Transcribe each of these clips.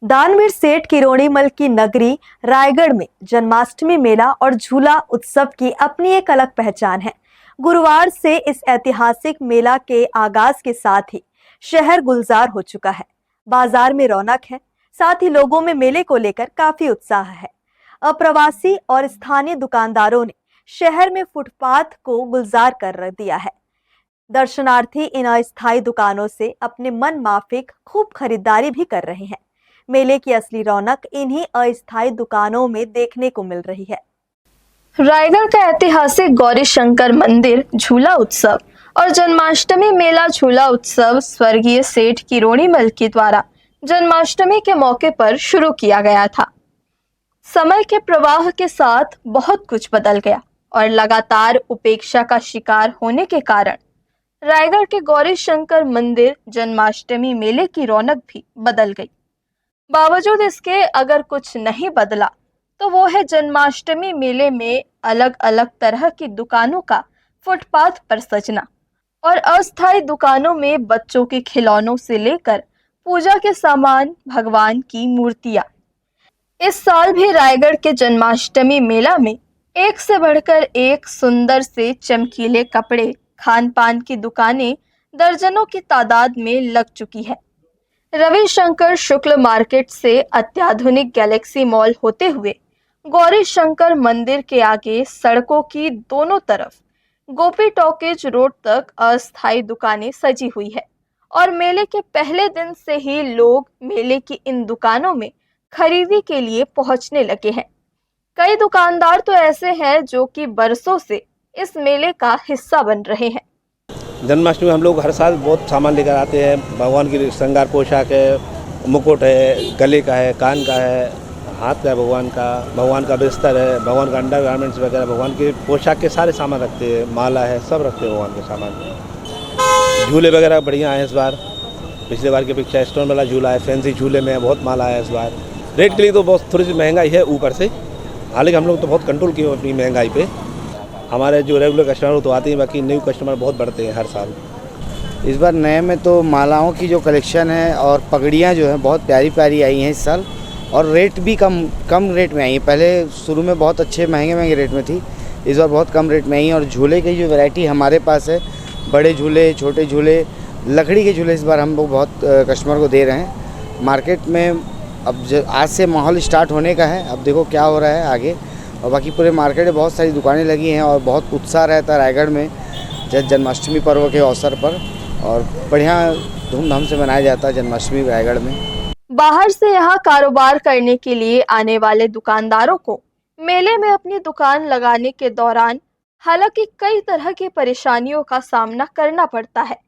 दानवीर सेठ किरोड़ीमल की नगरी रायगढ़ में जन्माष्टमी मेला और झूला उत्सव की अपनी एक अलग पहचान है। गुरुवार से इस ऐतिहासिक मेला के आगाज के साथ ही शहर गुलजार हो चुका है। बाजार में रौनक है, साथ ही लोगों में मेले को लेकर काफी उत्साह है। अप्रवासी और स्थानीय दुकानदारों ने शहर में फुटपाथ को गुलजार कर रख दिया है। दर्शनार्थी इन अस्थायी दुकानों से अपने मन माफिक खूब खरीदारी भी कर रहे हैं। मेले की असली रौनक इन्हीं अस्थायी दुकानों में देखने को मिल रही है। रायगढ़ का ऐतिहासिक गौरी शंकर मंदिर झूला उत्सव और जन्माष्टमी मेला झूला उत्सव स्वर्गीय सेठ किरोड़ीमल के द्वारा जन्माष्टमी के मौके पर शुरू किया गया था। समय के प्रवाह के साथ बहुत कुछ बदल गया और लगातार उपेक्षा का शिकार होने के कारण रायगढ़ के गौरी शंकर मंदिर जन्माष्टमी मेले की रौनक भी बदल गई। बावजूद इसके अगर कुछ नहीं बदला तो वो है जन्माष्टमी मेले में अलग अलग तरह की दुकानों का फुटपाथ पर सजना और अस्थायी दुकानों में बच्चों के खिलौनों से लेकर पूजा के सामान, भगवान की मूर्तियां। इस साल भी रायगढ़ के जन्माष्टमी मेला में एक से बढ़कर एक सुंदर से चमकीले कपड़े, खान पान की दुकानें दर्जनों की तादाद में लग चुकी है। रविशंकर शुक्ल मार्केट से अत्याधुनिक गैलेक्सी मॉल होते हुए गौरी शंकर मंदिर के आगे सड़कों की दोनों तरफ गोपी टॉकीज रोड तक अस्थायी दुकानें सजी हुई है और मेले के पहले दिन से ही लोग मेले की इन दुकानों में खरीदी के लिए पहुंचने लगे हैं। कई दुकानदार तो ऐसे हैं जो कि बरसों से इस मेले का हिस्सा बन रहे हैं। जन्माष्टमी में हम लोग हर साल बहुत सामान लेकर आते हैं। भगवान की श्रृंगार पोशाक है, मुकुट है, गले का है, कान का है, हाथ का है, भगवान का बिस्तर है, भगवान का अंडर गारमेंट्स वगैरह, भगवान के पोशाक के सारे सामान रखते हैं, माला है, सब रखते हैं भगवान के सामान। झूले वगैरह बढ़िया है इस बार, पिछले बार की अपेक्षा स्टोन वाला झूला है, फैंसी झूले में बहुत माला है इस बार। रेट के लिए तो बहुत थोड़ी सी महंगाई है ऊपर से, हालांकि हम लोग तो बहुत कंट्रोल किए अपनी महंगाई पे। हमारे जो रेगुलर कस्टमर तो आते हैं, बाकी न्यू कस्टमर बहुत बढ़ते हैं हर साल। इस बार नए में तो मालाओं की जो कलेक्शन है और पगड़ियाँ जो हैं बहुत प्यारी प्यारी आई हैं इस साल, और रेट भी कम रेट में आई हैं। पहले शुरू में बहुत अच्छे महंगे रेट में थी, इस बार बहुत कम रेट में आई हैं। और झूले की जो वैरायटी हमारे पास है, बड़े झूले, छोटे झूले, लकड़ी के झूले इस बार हम लोग बहुत कस्टमर को दे रहे हैं। मार्केट में अब आज से माहौल स्टार्ट होने का है, अब देखो क्या हो रहा है आगे। और बाकी पूरे मार्केट में बहुत सारी दुकानें लगी हैं और बहुत उत्साह रहता है रायगढ़ में जन्माष्टमी पर्व के अवसर पर, और बढ़िया धूमधाम से मनाया जाता है जन्माष्टमी रायगढ़ में। बाहर से यहाँ कारोबार करने के लिए आने वाले दुकानदारों को मेले में अपनी दुकान लगाने के दौरान हालांकि कई तरह की परेशानियों का सामना करना पड़ता है।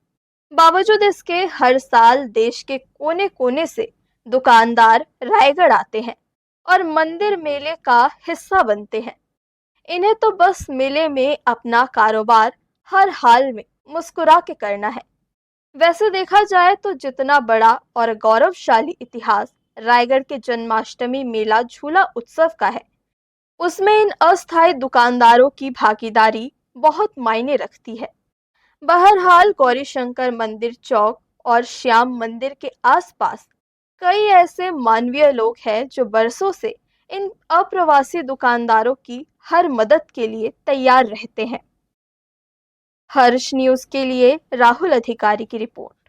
बावजूद इसके हर साल देश के कोने कोने से दुकानदार रायगढ़ आते हैं और मंदिर मेले का हिस्सा बनते हैं। इन्हें तो बस मेले में अपना कारोबार हर हाल में मुस्कुरा के करना है। वैसे देखा जाए तो जितना बड़ा और गौरवशाली इतिहास रायगढ़ के जन्माष्टमी मेला झूला उत्सव का है, उसमें इन अस्थायी दुकानदारों की भागीदारी बहुत मायने रखती है। बहरहाल गौरी शंकर मंदिर चौक और श्याम मंदिर के आसपास कई ऐसे मानवीय लोग हैं जो बरसों से इन अप्रवासी दुकानदारों की हर मदद के लिए तैयार रहते हैं। हर्ष न्यूज़ के लिए राहुल अधिकारी की रिपोर्ट।